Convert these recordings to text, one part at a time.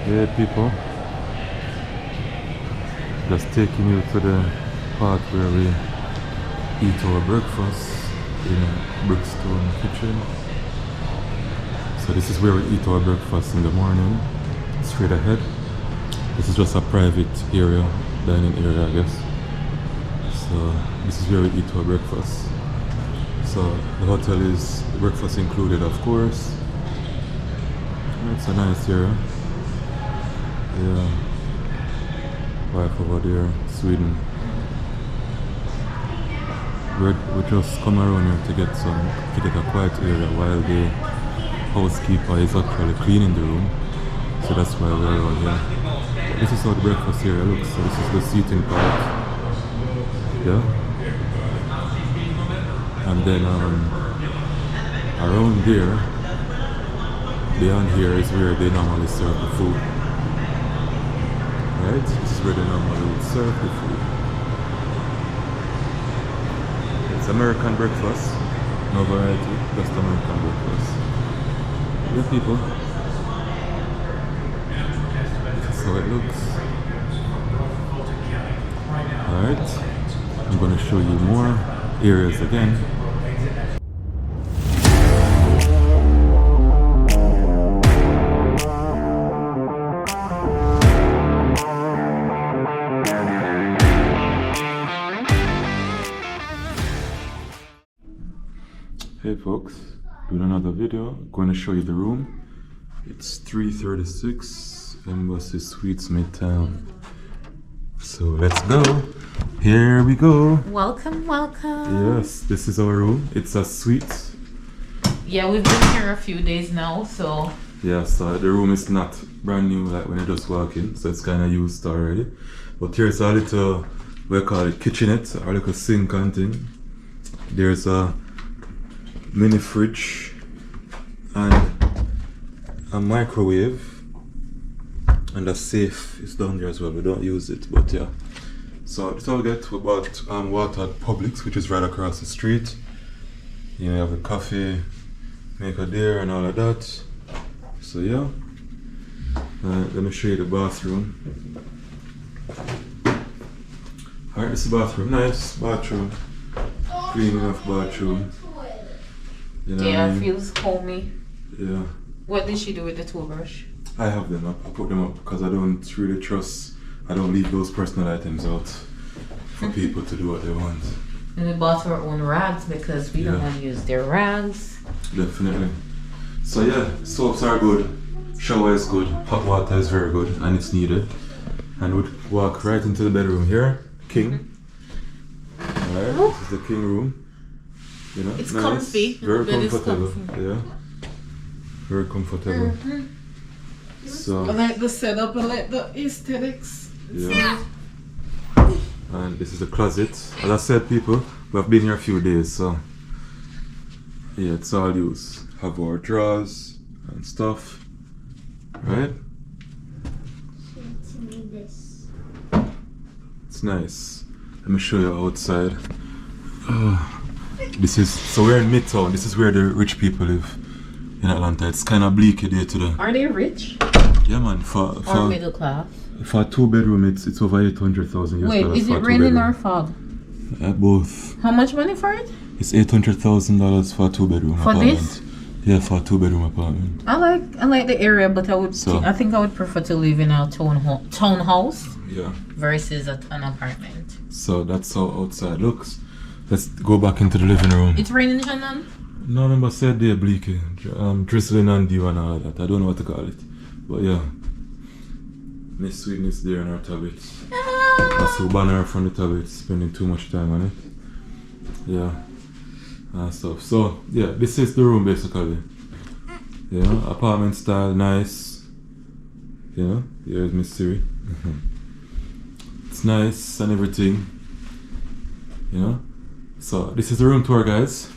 Yeah, people, just taking you to the part where we eat our breakfast in a Brickstone kitchen. So this is where we eat our breakfast in the morning, straight ahead. This is just a private area, dining area, I guess. So this is where we eat our breakfast. So the hotel is breakfast included, of course. It's a nice area. Yeah, wife over there, Sweden. We just come around here to get a quiet area while the housekeeper is actually cleaning the room. So that's why we're around here. But this is how the breakfast area looks. So this is the seating part. Yeah. And then around there, beyond here is where they normally serve the food. Right? This is where they normally would serve the food. It's American breakfast. No variety, just American breakfast. Yeah, people. This is how it looks. Alright. I'm going to show you more areas again. Hey folks, doing another video. I'm going to show you the room. It's 336 Embassy Suites Midtown. So let's go. Here we go. Welcome, welcome. Yes, this is our room. It's a suite. Yeah, we've been here a few days now, so. Yeah, so the room is not brand new like when you just walk in, so it's kind of used already. But here's a little, we call it kitchenette, a little sink and thing. There's a mini fridge and a microwave, and a safe is down there as well. We don't use it, but yeah. So that's all we get. We bought water at Publix, which is right across the street. You have a coffee maker there and all of that. So yeah, let me show you the bathroom. Alright, this is the bathroom. Nice bathroom, clean enough bathroom. You know Yeah, what I mean? feels homey. Yeah. What did she do with the toothbrush? I have them up. I put them up because I don't really trust. I don't leave those personal items out for people to do what they want. And we bought our own rags because we don't want to use their rags. Definitely. So yeah, soaps are good. Shower is good. Hot water is very good, and it's needed. And we'd walk right into the bedroom here. King. Alright, this is the king room. You know, It's nice. comfy. Very The bed is comfortable. comfy. Yeah. Very comfortable. So I like the setup, I like the aesthetics. yeah. And this is the closet. As I said, people, we have been here a few days, so yeah, it's all used. Have our drawers and stuff. Right? It's nice. Let me show you outside. This is, so we're in Midtown. This is where the rich people live in Atlanta. It's kind of bleak day today. Are they rich? Yeah, man. Or middle class? For a 2-bedroom, it's over 800,000 US Wait, dollars. is for it a raining 2-bedroom. or fog? Both. How much money for it? It's $800,000 for a 2-bedroom For apartment. this? Yeah, for a 2-bedroom apartment. I like the area, but I think I would prefer to live in a townhouse Yeah. versus an apartment. So that's how outside looks. Let's go back into the living room. It's raining, Shannon? No, remember said they're bleaky. Drizzling and dew and all that. I don't know what to call it. But yeah. Miss Sweetness there in our tablet. I saw banner from the tablet, spending too much time on it. Yeah. And stuff. So yeah, this is the room basically. Yeah, apartment style, nice. Yeah, here's Miss Siri. It's nice and everything. You know? So this is the room tour, guys.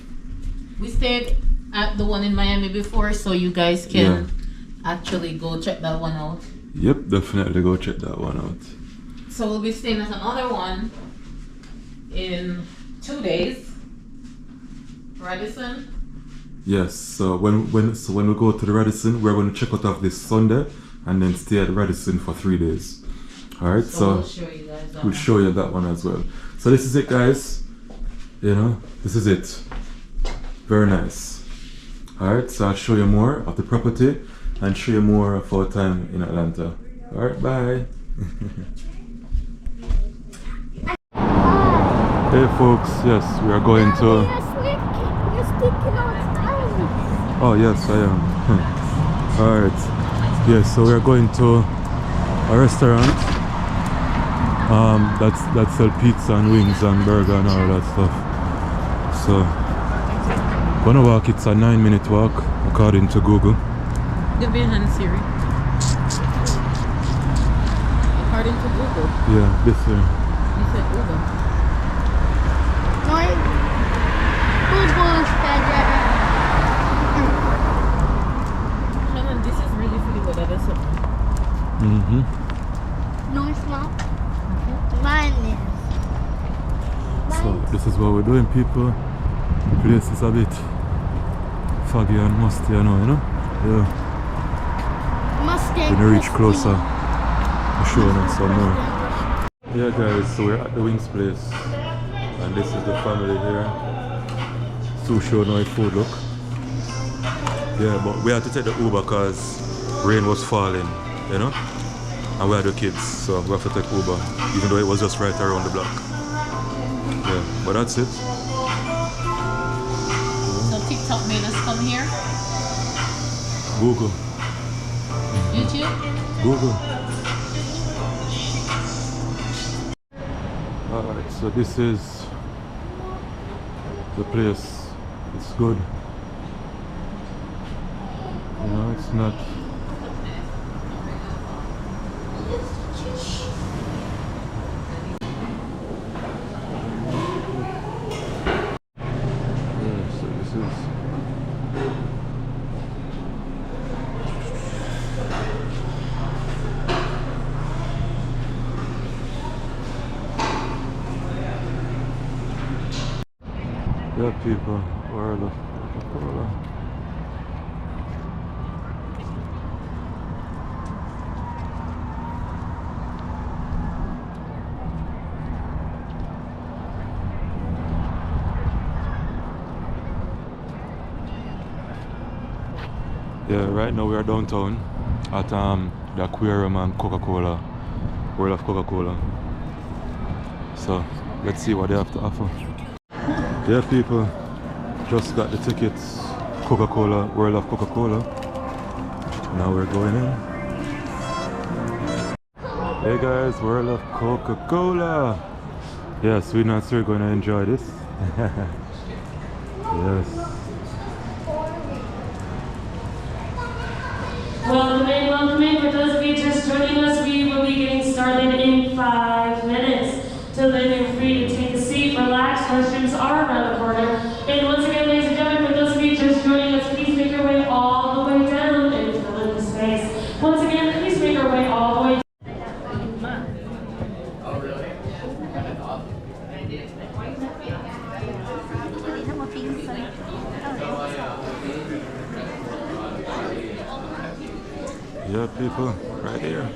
We stayed at the one in Miami before, so you guys can actually go check that one out. Yep, definitely go check that one out. So we'll be staying at another one in 2 days. Radisson. Yes, so when we go to the Radisson, we're going to check out of this Sunday. and then stay at Radisson for 3 days. Alright, so we'll show you guys that we'll show you that one as well. So this is it, guys. You know, this is it. Very nice. Alright, so I'll show you more of the property and show you more of our time in Atlanta. Alright, bye. Hey folks, yes, we are going to... You're sticking out eyes. Oh yes, I am. Alright. Yes, so we are going to a restaurant that sell pizza and wings and burger and all that stuff. So, gonna walk, it's a 9-minute walk according to Google. Give me a hand, Siri. According to Google. Yeah, this way. You said Google. No, Google said Shannon, this is really good. That is something. no, it's not. Mine is. So, this is what we're doing, people. The place is a bit foggy and musty, you know? Yeah. Musty. When you reach closer, I'm showing us some more. Yeah, guys, so we're at the wings place. And this is the family here. Sue showing how food look. Yeah, but we had to take the Uber because rain was falling, you know? And we had the kids, so we have to take Uber, even though it was just right around the block. Yeah, but that's it. So TikTok made us come here. Google. YouTube. Google. Alright, so this is the place. It's good. You know, it's not... Yeah, so this is... Yeah, people, world of Coca-Cola. Yeah, right now we are downtown at the aquarium and Coca-Cola, World of Coca-Cola. So let's see what they have to offer. Yeah, people, just got the tickets. Coca-Cola, World of Coca-Cola. Now we're going in. Hey guys, World of Coca-Cola. Yes, we're not sure going to enjoy this. Yes. Welcome in. For those of you just joining us, we will be getting started in 5 minutes. Till then, you're free to take a seat, relax. Restrooms are around the corner. And once again, ladies and gentlemen, for those of you just joining us, please make your way all the way down and fill in the space. Once again, please make your way all the way down. Yeah, people, right here.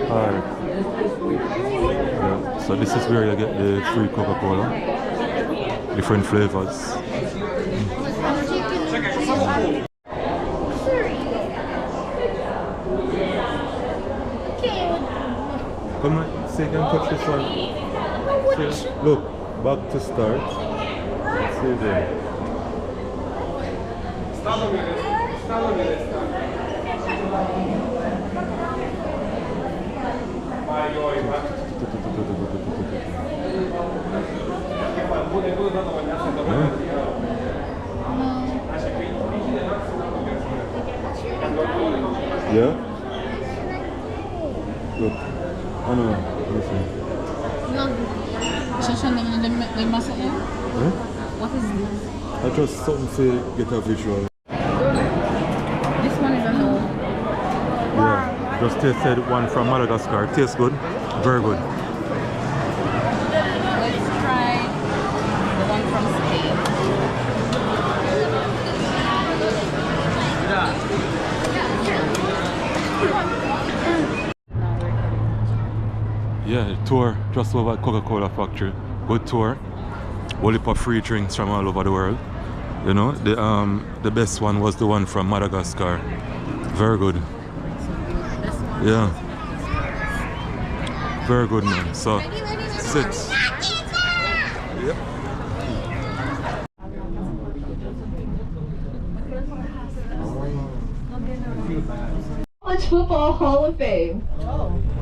Alright. Yeah, so this is where you get the free Coca-Cola. Different flavors. Come on, see, can touch this one. See, look, back to start. See there. Yeah? Look, I know, listen. Shashan, they must have. Huh? What is this? I just something to get a visual. This one is a no. Yeah, just tasted one from Madagascar. Tastes good, very good. Let's try the one from Spain. Yeah, tour just over at Coca-Cola factory. Good tour. Whole heap of free drinks from all over the world. You know, the best one was the one from Madagascar. Very good. Yeah. Very good, man. So, sit. Yep. College Football Hall of Fame.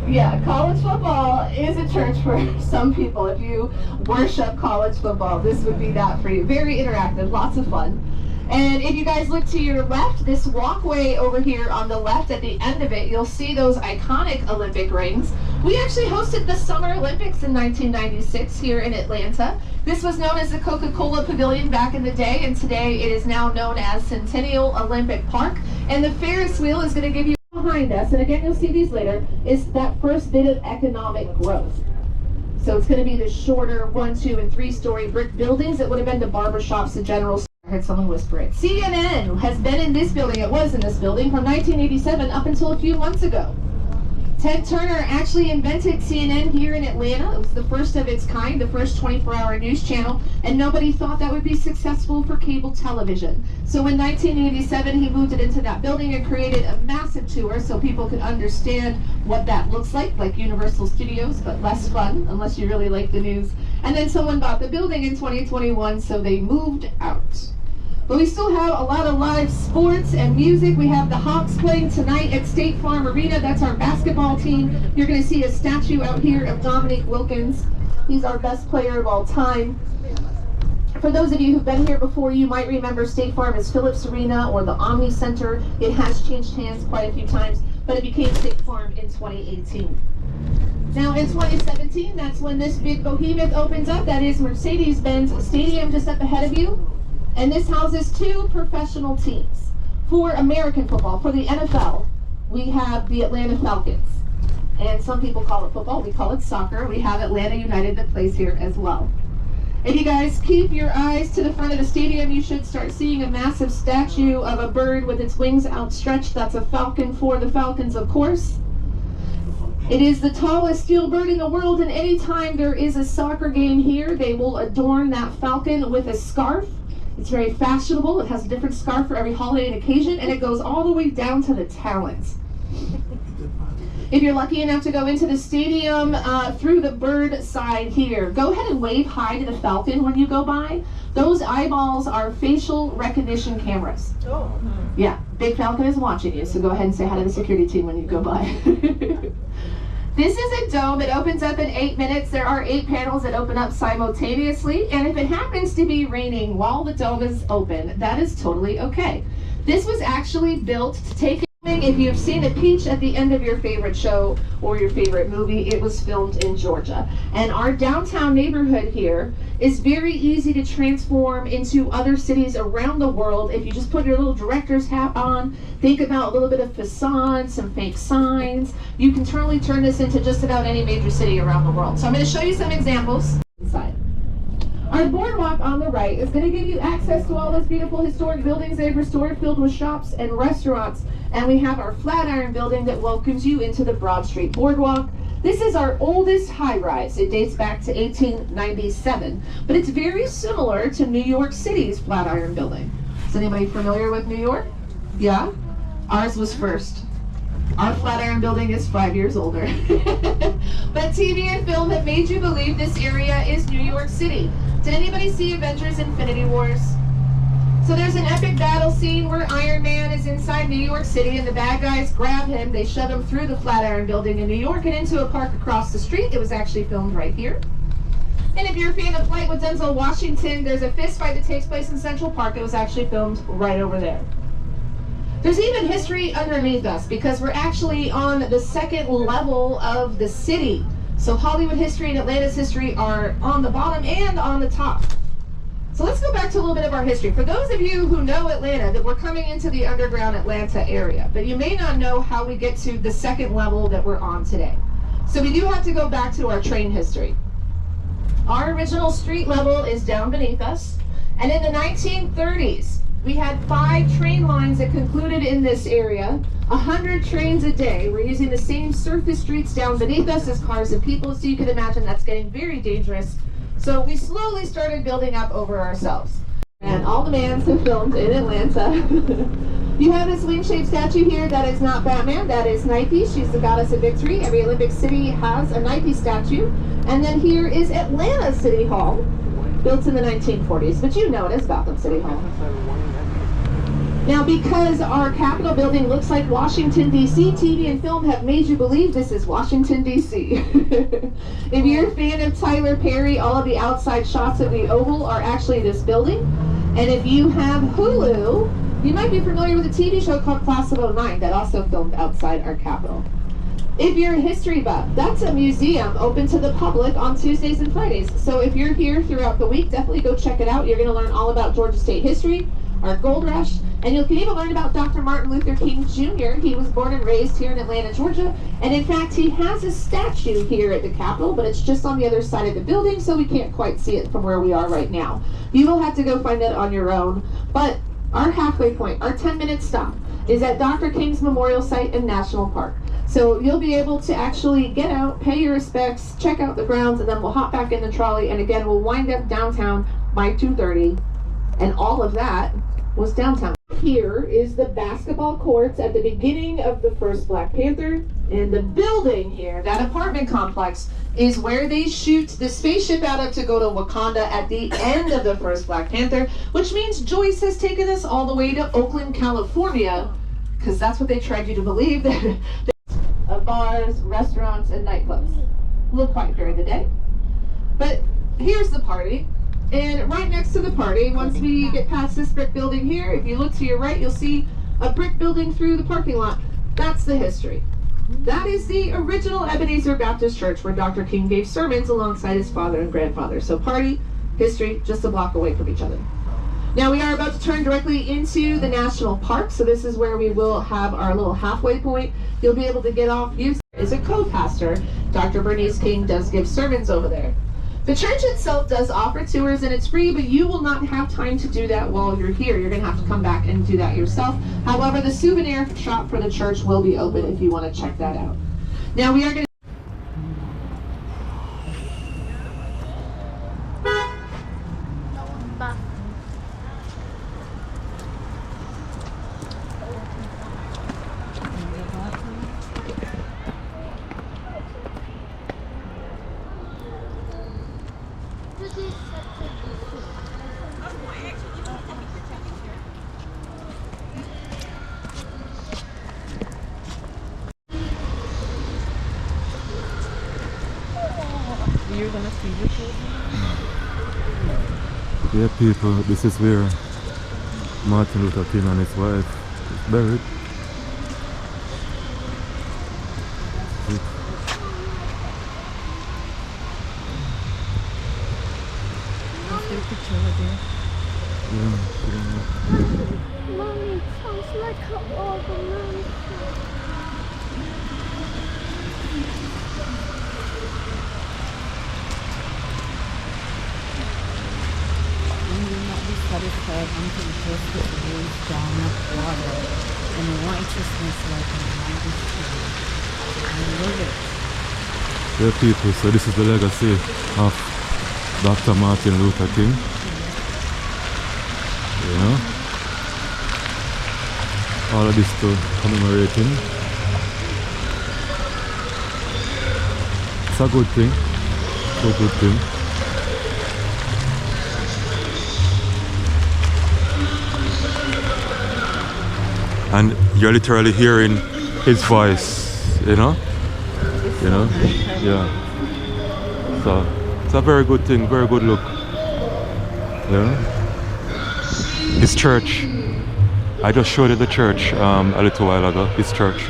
Yeah, college football is a church for some people. If you worship college football, this would be that for you. Very interactive, lots of fun. And if you guys look to your left, this walkway over here on the left, at the end of it, you'll see those iconic Olympic rings. We actually hosted the Summer Olympics in 1996 here in Atlanta. This was known as the Coca-Cola Pavilion back in the day, and today it is now known as Centennial Olympic Park. And the Ferris wheel is going to give you behind us, and again you'll see these later, is that first bit of economic growth. So it's going to be the shorter 1, 2, and 3-story brick buildings that would have been the barbershops, the general store. I heard someone whisper it. CNN has been in this building, it was in this building, from 1987 up until a few months ago. Ted Turner actually invented CNN here in Atlanta. It was the first of its kind, the first 24-hour news channel, and nobody thought that would be successful for cable television. So in 1987, he moved it into that building and created a massive tour so people could understand what that looks like Universal Studios, but less fun, unless you really like the news. And then someone bought the building in 2021, so they moved out. But we still have a lot of live sports and music. We have the Hawks playing tonight at State Farm Arena. That's our basketball team. You're going to see a statue out here of Dominique Wilkins. He's our best player of all time. For those of you who've been here before, you might remember State Farm as Phillips Arena or the Omni Center. It has changed hands quite a few times, but it became State Farm in 2018. Now in 2017, that's when this big behemoth opens up. That is Mercedes-Benz Stadium just up ahead of you. And this houses 2 professional teams. For American football, for the NFL, we have the Atlanta Falcons. And some people call it football, we call it soccer. We have Atlanta United that plays here as well. If you guys keep your eyes to the front of the stadium, you should start seeing a massive statue of a bird with its wings outstretched. That's a falcon for the Falcons, of course. It is the tallest steel bird in the world, and anytime there is a soccer game here, they will adorn that falcon with a scarf. It's very fashionable. It has a different scarf for every holiday and occasion, and it goes all the way down to the talons. If you're lucky enough to go into the stadium through the bird side here, go ahead and wave hi to the falcon when you go by. Those eyeballs are facial recognition cameras. Oh. Yeah, Big Falcon is watching you, so go ahead and say hi to the security team when you go by. This is a dome. It opens up in 8 minutes. There are 8 panels that open up simultaneously, and if it happens to be raining while the dome is open, that is totally okay. This was actually built to take if you've seen a peach at the end of your favorite show or your favorite movie, it was filmed in Georgia. And our downtown neighborhood here is very easy to transform into other cities around the world. If you just put your little director's hat on, think about a little bit of facade, some fake signs, you can totally turn this into just about any major city around the world. So I'm going to show you some examples inside. Our boardwalk on the right is going to give you access to all those beautiful historic buildings they've restored, filled with shops and restaurants. And we have our Flatiron building that welcomes you into the Broad Street Boardwalk. This is our oldest high-rise. It dates back to 1897, but it's very similar to New York City's Flatiron building. Is anybody familiar with New York? Yeah? Ours was first. Our Flatiron building is 5 years older. But TV and film have made you believe this area is New York City. Did anybody see Avengers Infinity Wars? So there's an epic battle scene where Iron Man is inside New York City and the bad guys grab him, they shove him through the Flatiron building in New York and into a park across the street. It was actually filmed right here. And if you're a fan of Flight with Denzel Washington, there's a fist fight that takes place in Central Park. It was actually filmed right over there. There's even history underneath us because we're actually on the 2nd level of the city. So Hollywood history and Atlanta's history are on the bottom and on the top. So let's go back to a little bit of our history. For those of you who know Atlanta, that we're coming into the underground Atlanta area, but you may not know how we get to the second level that we're on today. So we do have to go back to our train history. Our original street level is down beneath us, and in the 1930s, we had 5 train lines that concluded in this area, 100 trains a day. We're using the same surface streets down beneath us as cars and people, so you can imagine that's getting very dangerous. So we slowly started building up over ourselves. And all the mans have filmed in Atlanta. You have this wing-shaped statue here. That is not Batman, that is Nike. She's the goddess of victory. Every Olympic city has a Nike statue. And then here is Atlanta City Hall, built in the 1940s. But you know it is Gotham City Hall. Now, because our Capitol building looks like Washington, D.C., TV and film have made you believe this is Washington, D.C. If you're a fan of Tyler Perry, all of the outside shots of the Oval are actually this building. And if you have Hulu, you might be familiar with a TV show called Class of '09 that also filmed outside our Capitol. If you're a history buff, that's a museum open to the public on Tuesdays and Fridays. So if you're here throughout the week, definitely go check it out. You're going to learn all about Georgia State history, our gold rush, and you can even learn about Dr. Martin Luther King Jr. He was born and raised here in Atlanta, Georgia, and in fact he has a statue here at the Capitol, but it's just on the other side of the building, so we can't quite see it from where we are right now. You will have to go find it on your own, but our halfway point, our 10-minute stop, is at Dr. King's Memorial Site in National Park. So you'll be able to actually get out, pay your respects, check out the grounds, and then we'll hop back in the trolley, and again we'll wind up downtown by 2:30, and all of that was downtown. Here is the basketball courts at the beginning of the first Black Panther, and the building here, that apartment complex, is where they shoot the spaceship out of to go to Wakanda at the end of the first Black Panther, which means Joyce has taken us all the way to Oakland, California, because that's what they tried you to believe, of bars, restaurants, and nightclubs. A little quiet during the day. But here's the party. And right next to the party, once we get past this brick building here, if you look to your right, you'll see a brick building through the parking lot. That's the history. That is the original Ebenezer Baptist Church where Dr. King gave sermons alongside his father and grandfather. So party, history, just a block away from each other. Now we are about to turn directly into the National Park, so this is where we will have our little halfway point. You'll be able to get off. You is a co-pastor. Dr. Bernice King does give sermons over there. The church itself does offer tours and it's free, but you will not have time to do that while you're here. You're going to have to come back and do that yourself. However, the souvenir shop for the church will be open if you want to check that out. Now we are going to You're gonna see the children? Yeah, people, this is where Martin Luther King and his wife is buried. That's their picture right there. Yeah. Mommy, sounds like an organ. And will not be satisfied until justice rolls down like water and righteousness like a mighty stream. I love it. Yeah, people, so this is the legacy of Dr. Martin Luther King. You know, all of this to commemorate him. It's a good thing. It's a good thing. And you're literally hearing his voice, you know? You know? Yeah. So it's a very good thing, very good look. Yeah. His church. I just showed you the church a little while ago. His church.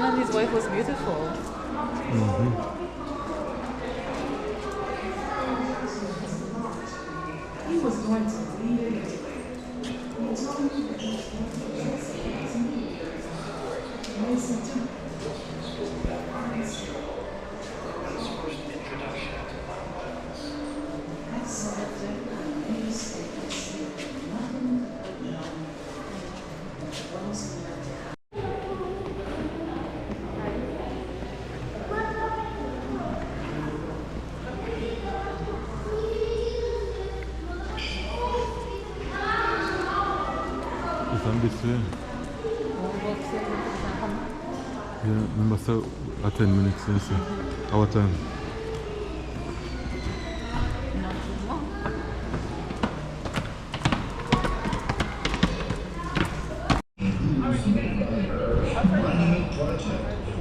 and his wife was beautiful. He was going to lead. It's on this way. Yeah, remember so at 10 minutes, you see. Our time. Not too long.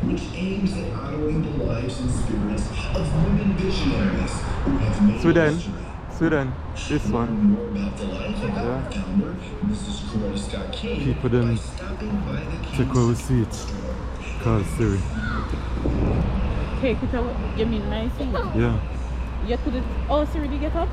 Which aims at honoring the lives and spirits of women visionaries who have made Sweden. history. Sweden. This one. More about the life of our founder, Mrs. Coretta Scott King, People them by stopping by the take our seat. Call Siri. Take it away. You mean my thing? Yeah. You couldn't. Oh, Siri, did you get up?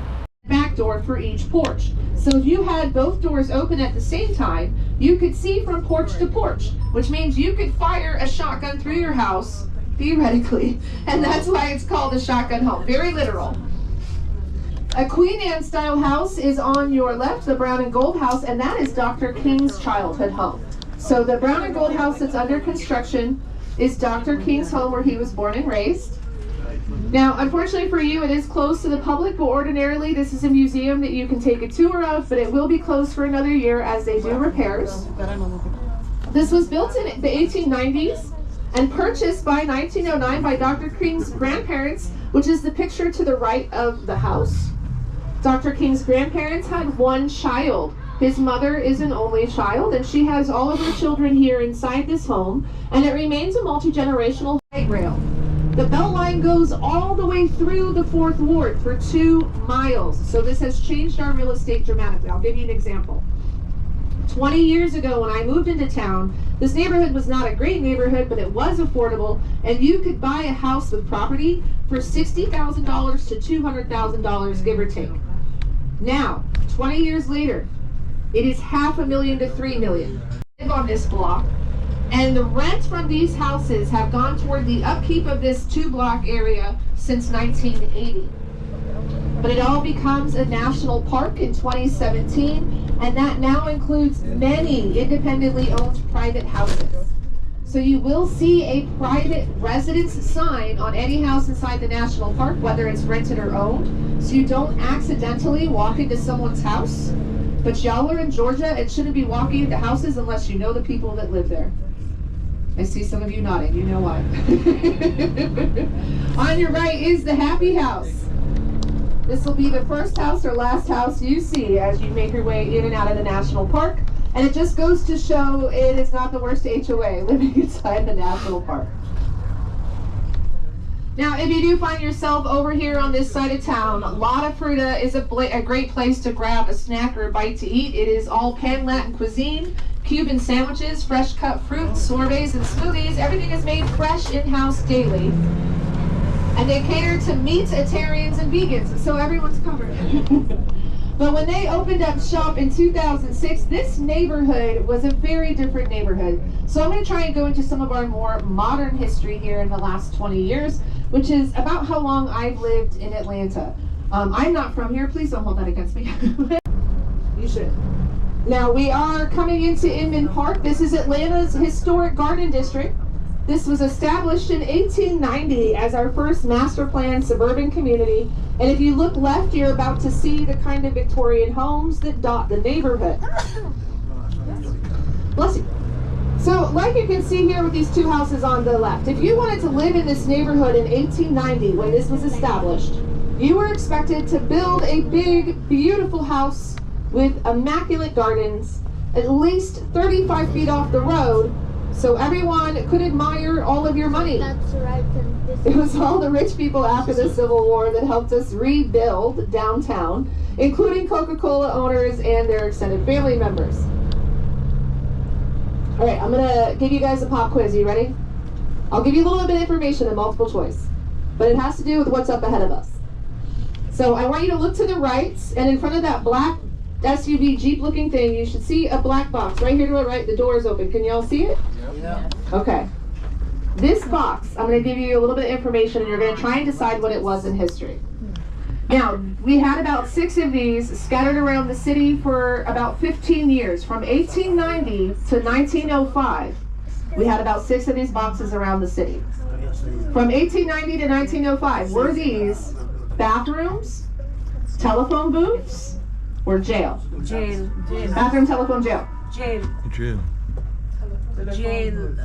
Back door for each porch. So if you had both doors open at the same time, you could see from porch to porch, which means you could fire a shotgun through your house, theoretically, and that's why it's called a shotgun home. Very literal. A Queen Anne style house is on your left, the brown and gold house, and that is Dr. King's childhood home. So the brown and gold house that's under construction is Dr. King's home where he was born and raised. Now, unfortunately for you, it is closed to the public, but ordinarily this is a museum that you can take a tour of, but it will be closed for another year as they do repairs. This was built in the 1890s and purchased by 1909 by Dr. King's grandparents, which is the picture to the right of the house. Dr. King's grandparents had one child. His mother is an only child, and she has all of her children here inside this home, and it remains a multi-generational light rail. The belt line goes all the way through the 4th Ward for 2 miles. So this has changed our real estate dramatically. I'll give you an example. 20 years ago when I moved into town, this neighborhood was not a great neighborhood, but it was affordable, and you could buy a house with property for $60,000 to $200,000, give or take. Now, 20 years later, it is $500,000 to $3 million. I live on this block, and the rent from these houses have gone toward the upkeep of this 2-block area since 1980. But it all becomes a national park in 2017, and that now includes many independently owned private houses. So you will see a private residence sign on any house inside the national park, whether it's rented or owned, so you don't accidentally walk into someone's house. But y'all are in Georgia and shouldn't be walking into houses unless you know the people that live there. I see some of you nodding, you know why. On your right is the Happy House. This will be the first house or last house you see as you make your way in and out of the national park. And it just goes to show it is not the worst HOA living inside the national park. Now, if you do find yourself over here on this side of town, La Fruta is a great place to grab a snack or a bite to eat. It is all pan-Latin cuisine, Cuban sandwiches, fresh cut fruit, sorbets, and smoothies. Everything is made fresh in-house daily. And they cater to meat-itarians and vegans, so everyone's covered. But when they opened up shop in 2006, this neighborhood was a very different neighborhood. So I'm going to try and go into some of our more modern history here in the last 20 years, which is about how long I've lived in Atlanta. I'm not from here. Please don't hold that against me. You should. Now, we are coming into Inman Park. This is Atlanta's historic garden district. This was established in 1890 as our first master planned suburban community. And if you look left, you're about to see the kind of Victorian homes that dot the neighborhood. Bless you. So, like you can see here with these 2 houses on the left, if you wanted to live in this neighborhood in 1890 when this was established, you were expected to build a big, beautiful house with immaculate gardens, at least 35 feet off the road, so everyone could admire all of your money. That's right. It was all the rich people after the Civil War that helped us rebuild downtown, including Coca-Cola owners and their extended family members. All right, I'm gonna give you guys a pop quiz. You ready? I'll give you a little bit of information in multiple choice, but it has to do with what's up ahead of us. So I want you to look to the right, and in front of that black SUV Jeep looking thing, you should see a black box. Right here to the right, the door is open. Can y'all see it? Yeah. Okay. This box, I'm going to give you a little bit of information, and you're going to try and decide what it was in history. Now, we had about 6 of these scattered around the city for about 15 years. From 1890 to 1905, we had about 6 of these boxes around the city. From 1890 to 1905, were these bathrooms, telephone booths, or jail? Jail. Jail. Bathroom, telephone, jail. Jail. Jail. Jail.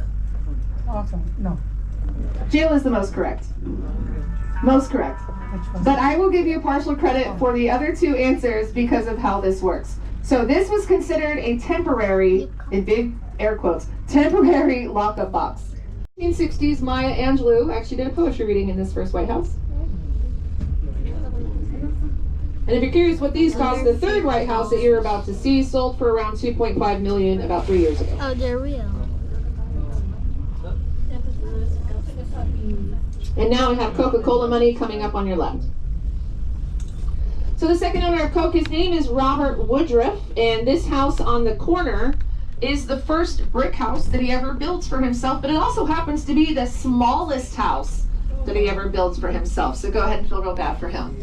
No. Jail is the most correct. Most correct. But I will give you partial credit for the other 2 answers because of how this works. So this was considered a temporary, in big air quotes, temporary lockup box. 1960s, Maya Angelou actually did a poetry reading in this first White House. And if you're curious what these cost, the third White House that you're about to see sold for around $2.5 million about 3 years ago. Oh, they're real. And now I have Coca-Cola money coming up on your left. So the second owner of Coke, his name is Robert Woodruff, and this house on the corner is the first brick house that he ever built for himself, but it also happens to be the smallest house that he ever builds for himself. So go ahead and feel real bad for him.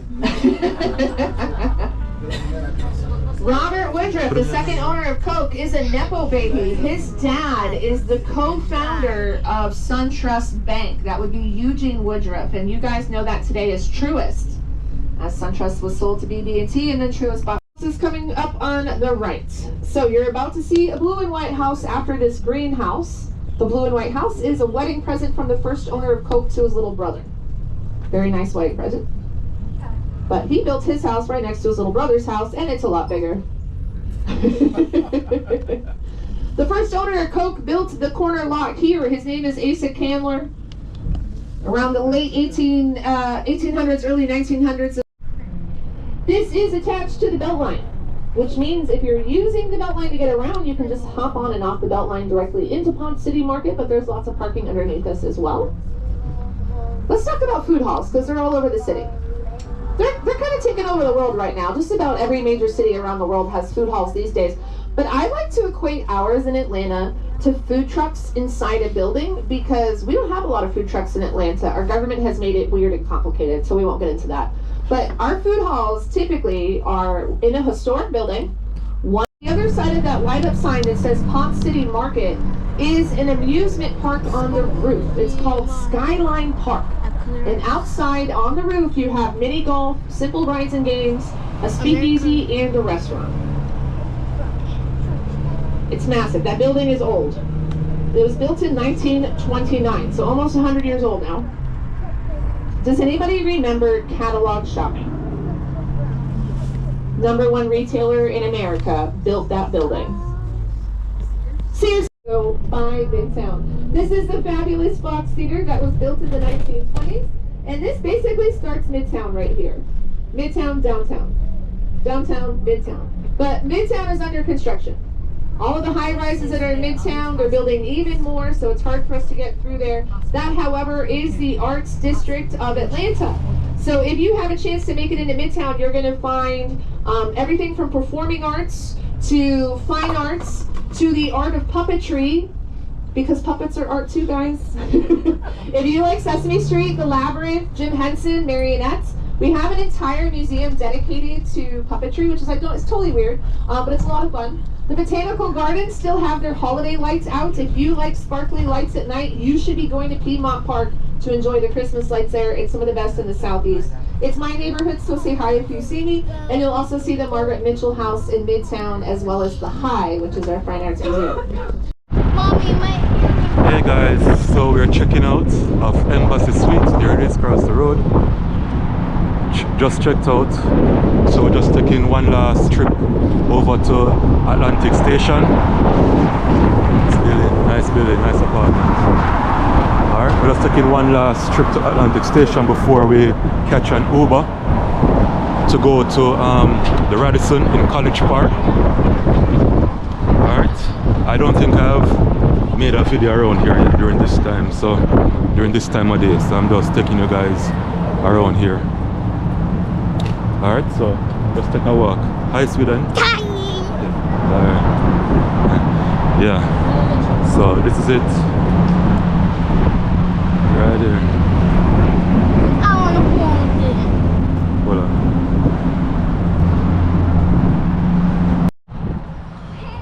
Robert Woodruff, the second owner of Coke, is a Nepo baby. His dad is the co-founder of SunTrust Bank. That would be Eugene Woodruff, and you guys know that today as Truist, as SunTrust was sold to BB&T, and then Truist bought. This is coming up on the right. So you're about to see a blue and white house after this green house. The blue and white house is a wedding present from the first owner of Coke to his little brother. Very nice wedding present. But he built his house right next to his little brother's house, and it's a lot bigger. The first owner of Coke built the corner lot here. His name is Asa Candler. Around the late 1800s, early 1900s. This is attached to the Beltline, which means if you're using the Beltline to get around, you can just hop on and off the Beltline directly into Ponce City Market, but there's lots of parking underneath us as well. Let's talk about food halls, because they're all over the city. They're kind of taking over the world right now. Just about every major city around the world has food halls these days. But I like to equate ours in Atlanta to food trucks inside a building, because we don't have a lot of food trucks in Atlanta. Our government has made it weird and complicated, so we won't get into that. But our food halls typically are in a historic building. On the other side of that light up sign that says Ponce City Market is an amusement park on the roof. It's called Skyline Park. And outside on the roof you have mini golf, simple rides and games, a speakeasy, and a restaurant. It's massive. That building is old. It was built in 1929, so almost 100 years old now. Does anybody remember catalog shopping? #1 retailer in America built that building. Sears go by Midtown. This is the fabulous Fox Theater that was built in the 1920s, and this basically starts Midtown right here. Midtown, downtown. Downtown, Midtown. But Midtown is under construction. All of the high-rises that are in Midtown, they're building even more, so it's hard for us to get through there. That, however, is the Arts District of Atlanta. So if you have a chance to make it into Midtown, you're going to find everything from performing arts to fine arts to the art of puppetry, because puppets are art too, guys. If you like Sesame Street, The Labyrinth, Jim Henson, marionettes, we have an entire museum dedicated to puppetry, which is like, no, it's totally weird, but it's a lot of fun. The Botanical Gardens still have their holiday lights out. If you like sparkly lights at night, you should be going to Piedmont Park to enjoy the Christmas lights there. It's some of the best in the Southeast. It's my neighborhood, so say hi if you see me. And you'll also see the Margaret Mitchell House in Midtown, as well as the High, which is our fine arts museum. Mommy, Hey guys, so we're checking out of Embassy Suite. There it is across the road. Just checked out, so we're just taking one last trip over to Atlantic Station. Nice building, nice apartment. Alright, we're just taking one last trip to Atlantic Station before we catch an Uber to go to the Radisson in College Park. Alright, I don't think I have made a video around here yet during this time, so during this time of day, so I'm just taking you guys around here. Alright, so let's take a walk. Hi Sweden. Alright. Yeah. So this is it. Right there. I want to hold it. Hold on.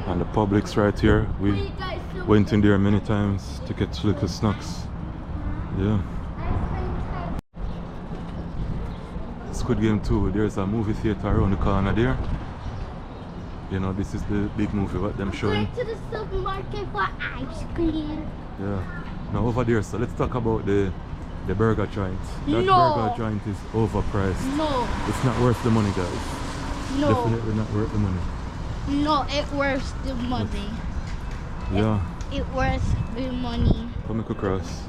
And the Publix right here. We went in there many times to get little snacks. Yeah. Squid Game 2, there's a movie theater around the corner there. You know, this is the big movie what them showing. Going to the supermarket for ice cream. Yeah. Now over there, so let's talk about the burger joint. That No. burger joint is overpriced. No, It's not worth the money, guys. no, Definitely not worth the money. no, it worth the money. Yeah. It worth the money. Come across.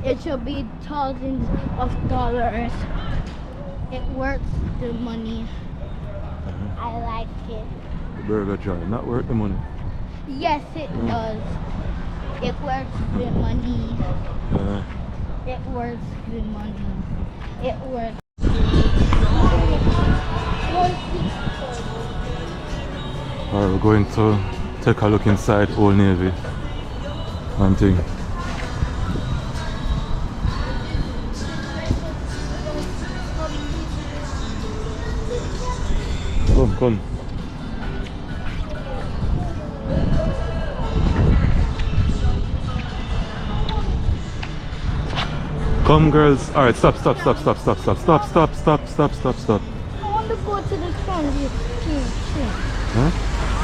It should be thousands of dollars. It worth the money. I like it. The burger joint, not worth the money. Yes, it does. It worth the money. It worth the money. It worth. Alright, we're going to take a look inside Old Navy. One thing. Come. Come girls. Alright, stop. I want to go to the candy. Huh?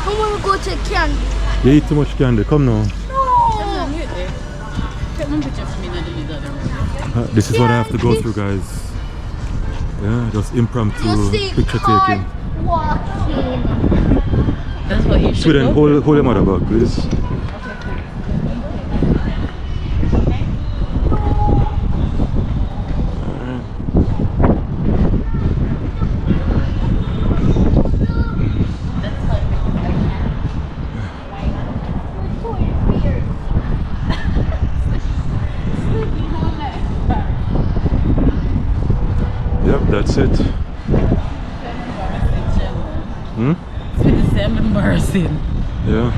I want to go to the candy. You eat too much candy, come now. No. This is what I have to go through, guys. Yeah, just impromptu You see picture car taking. walking. That's what you should Sweden, do. hold your mother back, please. Yep, that's it. Hmm? It's the same embarrassing. Yeah.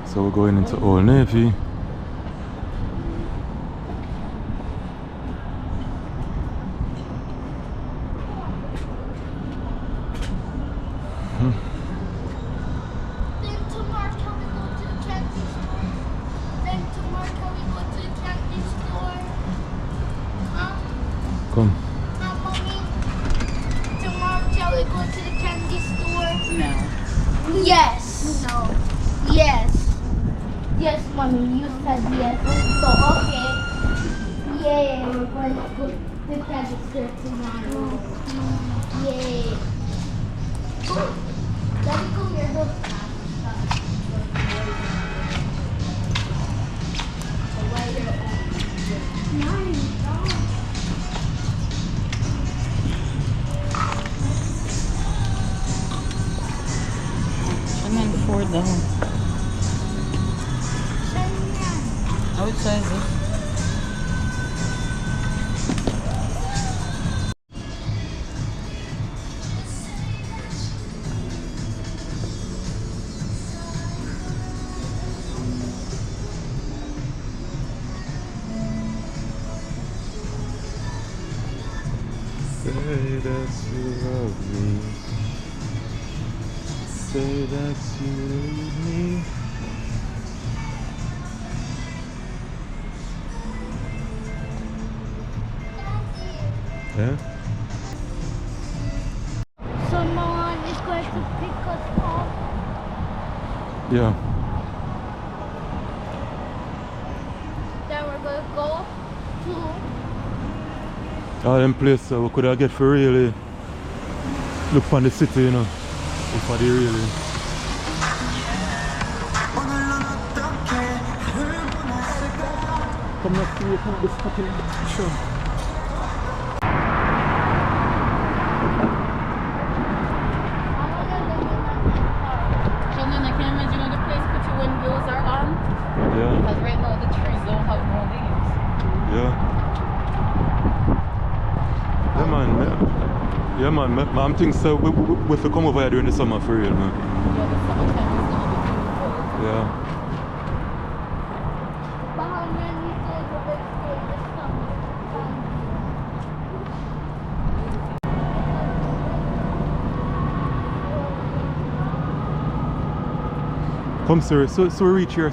So we're going into Old Navy. Then tomorrow, can we go to the candy store? Then tomorrow, can we go to the candy store? Huh? Come. Huh, Mommy? Tomorrow, shall we go to the candy store? No. Yes. No. Yes. Yes, Mommy, you said yes. So, okay. Yay, we're going to go to the candy store tomorrow. Yay. Daddy, come here. Look. I'm in 4 down. How much size is it? Say that you love me. Say that you need me. Yeah? So no one is going to pick us up. Yeah. Then we're going to go to. All them places we could have get for really look from the city, you know. If I did really. Come not see you, come this fucking show. Yeah. Because right now the trees don't have no leaves. Yeah. Yeah, man. I'm thinking so. We have come over here during the summer for real, man. Yeah, the summertime is gonna be beautiful. Yeah. But how many days will it stay this summer? Come, sir. So we reach here.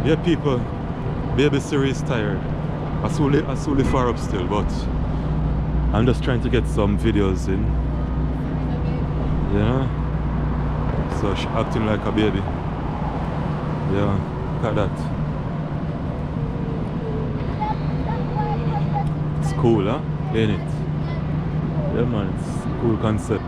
Yeah, people. Baby Siri is tired. I saw the far up still, but I'm just trying to get some videos in. Yeah. So she acting like a baby. Yeah. Look at that. It's cool, huh? Ain't it? Yeah, man. It's a cool concept.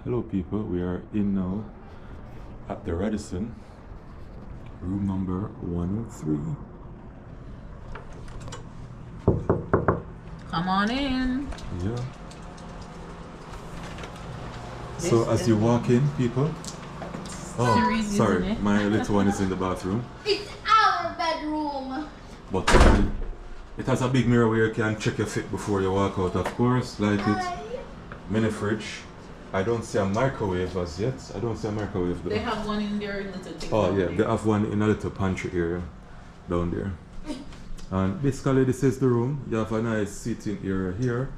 Hello people, we are in now at the Radisson, room number 103. Come on in. Yeah. So as you walk in, people. Oh, Series, sorry, isn't it? my little one is in the bathroom. It's our bedroom. But it has a big mirror where you can check your fit before you walk out, of course. Like it. Mini fridge. I don't see a microwave as yet. I don't see a microwave though. They have one in there in the thing. Oh yeah, they have one in a little pantry area down there. And basically this is the room. You have a nice seating area here.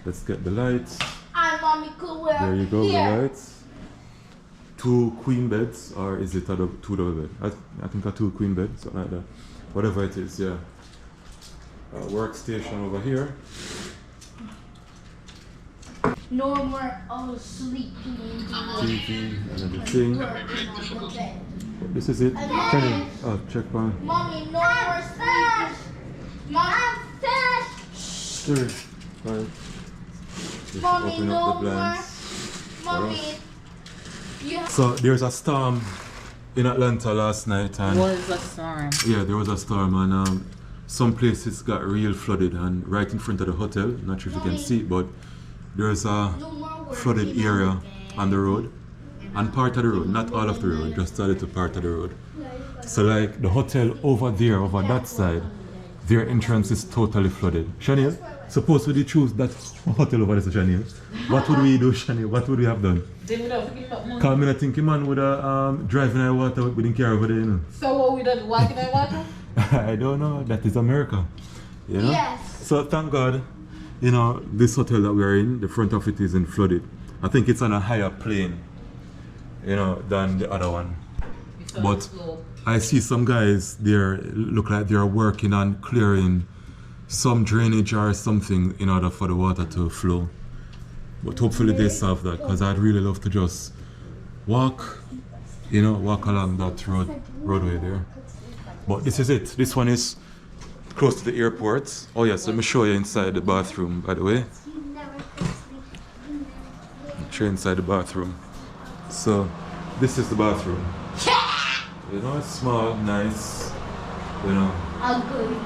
Let's get the lights. And mommy could wear There you go, here. the lights. 2 queen beds, or is it a 2 double bed? I think a 2 queen bed, something like that. Whatever it is, yeah. Workstation over here. No more sleeping. TV and everything. This is it. Kenny, oh, check on. Mommy, no more sleeping. Mom, Sure. Right. Just Mommy, open no up the more. blinds. Mommy, you have So there's a storm in Atlanta last night, and Was a storm. yeah, there was a storm, and some places got real flooded, and right in front of the hotel. Not sure if you can see it, but there's a no more work. flooded area on the road, and part of the road, not all of the road, just a little part of the road. So like the hotel over there, over that side, their entrance is totally flooded. Shaniel, suppose we choose that hotel over there, Shaniel. What would we do, Shaniel? What would we have done? They would have given up money. Because I think a man would have driving our water with the car over there, you know. So what we done? Walking on water? I don't know. That is America, you know. Yes. So thank God, you know, this hotel that we are in, the front of it isn't flooded. I think it's on a higher plane, you know, than the other one. But I see some guys there look like they're working on clearing some drainage or something in order for the water to flow. But hopefully they solve that, because I'd really love to just walk, you know, walk along that roadway there. But this is it. This one is close to the airport. Oh yes, let me show you inside the bathroom, by the way. Show you inside the bathroom. So this is the bathroom. You know, it's small, nice, you know. Ugly.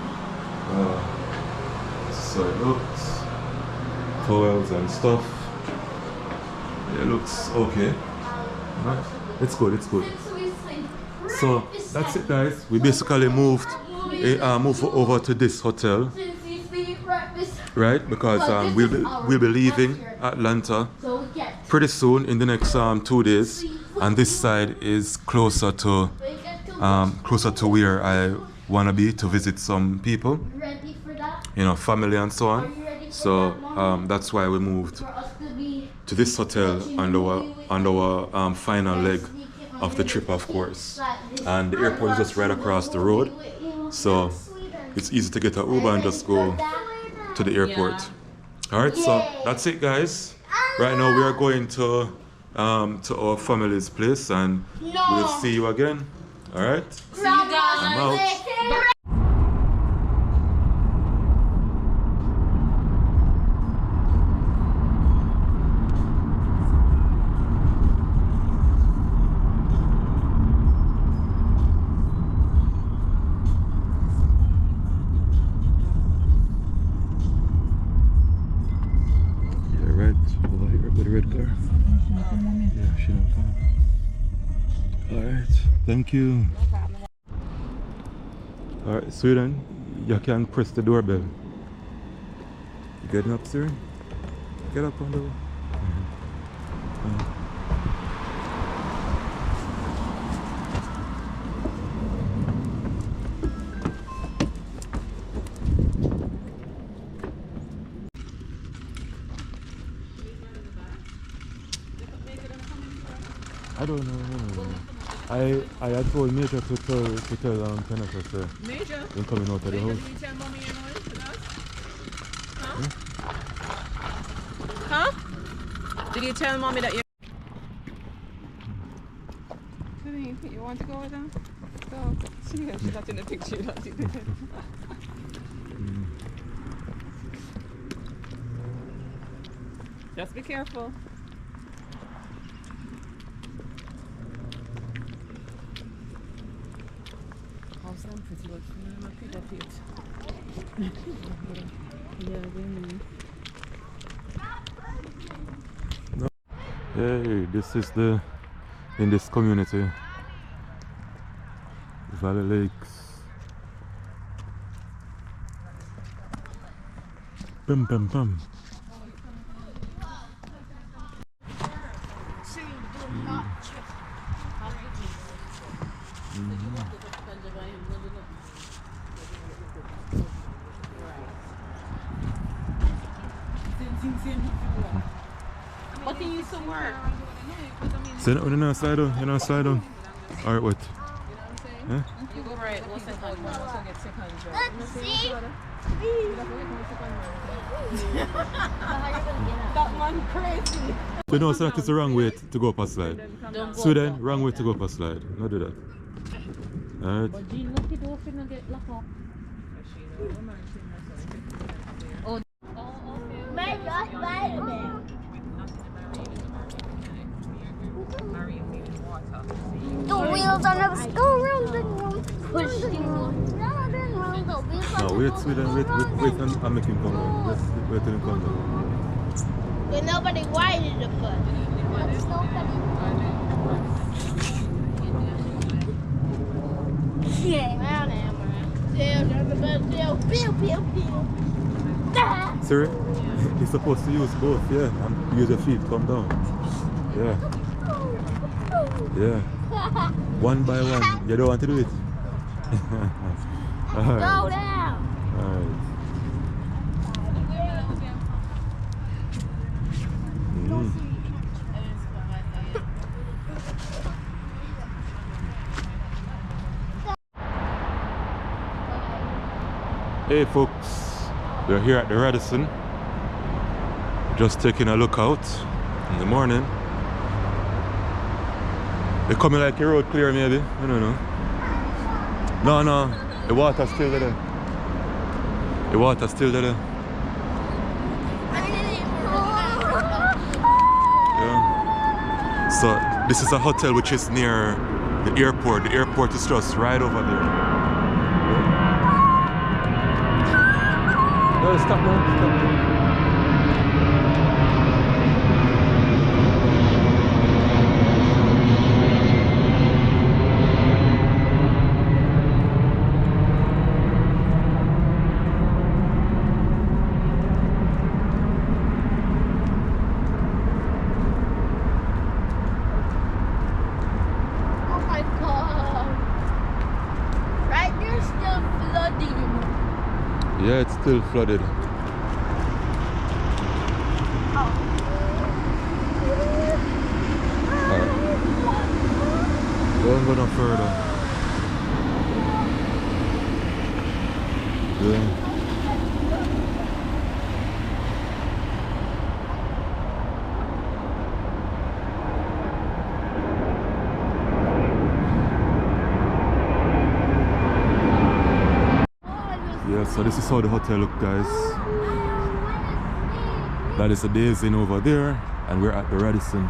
So it looks, towels and stuff. It looks okay. Right. It's good, it's good. So that's it, guys. We basically moved over to this hotel, right? Because we'll be leaving Atlanta pretty soon in the next 2 days, and this side is closer to where I want to be to visit some people, you know, family and so on. So that's why we moved to this hotel on our final leg of the trip, of course. And the airport is just right across the road, so it's easy to get an Uber and just go to the airport. All right, so that's it, guys. Right now we are going to our family's place, and we'll see you again. All right, See you guys. I'm out. Thank you. Alright, Sweden, you can press the doorbell. You getting up, sir? Get up on the. I don't know. I had told Major to tell Kenneth, sir. Major? You're coming out of the house. Did you tell mommy you're going to us? Huh? Did you tell mommy that you're... You want to go with them? Go. She's not in the picture. You're not in the picture. Just be careful. How's them pretty much? I'm a pick up it. Yeah, they know. Hey, this is in this community, Valley Lakes. Bum bum bum. But he used to work. So you know slide on, slide on. Alright, wait. Huh? You go right, one second. Once you get second job. Let's see. That man crazy. So you know, so it's the wrong way to go up a slide. Sweden, wrong way to go up a slide. Not do that. Alright. But Jean, look it off and get locked up. Major Spider-Man. The wheels on the go around the room. Push the wheels. No, wait, Sweden, wait, and make him come down. Let's wait till him come down. But nobody wanted to put. Yeah, Sir, you're supposed to use both, yeah, and use your feet, come down. Yeah. Yeah. One by one. You don't want to do it? Alright. Go down. Alright. Hey folks, we're here at the Radisson, just taking a look out in the morning. They're coming like a road clear maybe, I don't know. No, the water's still there. The water's still there. Yeah. So this is a hotel which is near the airport. The airport is just right over there. No, stop now. Oh my God. Right there's still flooding. Yeah, it's still flooded. Don't go no further. Yeah. Yeah, so this is how the hotel look, guys. That is the Days Inn over there, and we're at the Radisson.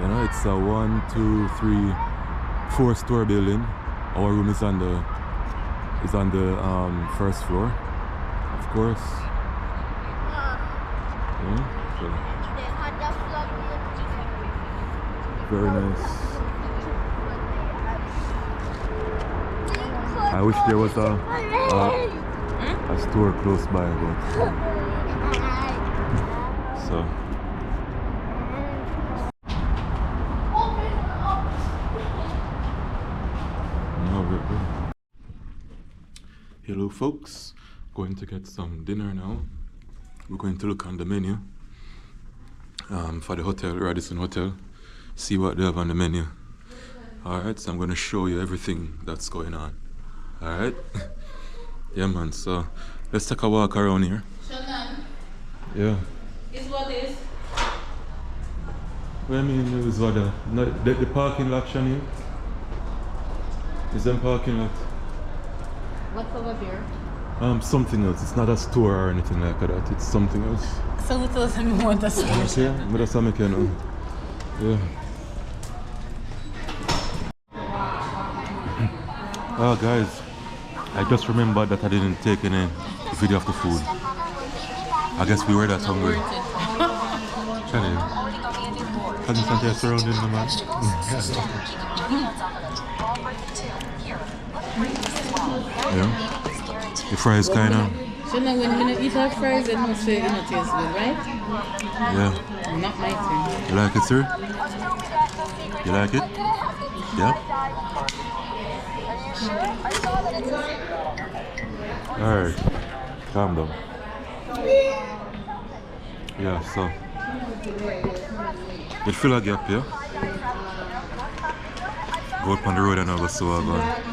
You know, it's a 1, 2, 3, 4-story building. Our room is on the first floor, of course. Yeah, so very nice. I wish there was a store close by, but so. Hello folks, going to get some dinner now. We're going to look on the menu for the hotel, Radisson Hotel, see what they have on the menu. Alright, so I'm going to show you everything that's going on. Alright? Yeah man, so let's take a walk around here. Shannon, Yeah. is what is? What do you mean is what the parking lot, Shani? Is them parking lot? What's over there? Something else. It's not a store or anything like that. It's something else. So who tells me what the store? Okay, but that's something you know. Yeah. Oh guys, I just remembered that I didn't take any video of the food. I guess we were that hungry. Shani, hasn't something surrounding the man? Yeah. The fries kind of. So now when you eat our fries, then you say it tastes good, right? Yeah. Not my thing. You like it, sir? You like it? Yeah. Alright. Calm down. Yeah, so. You fill a gap here. Go up on the road and I'll go so again.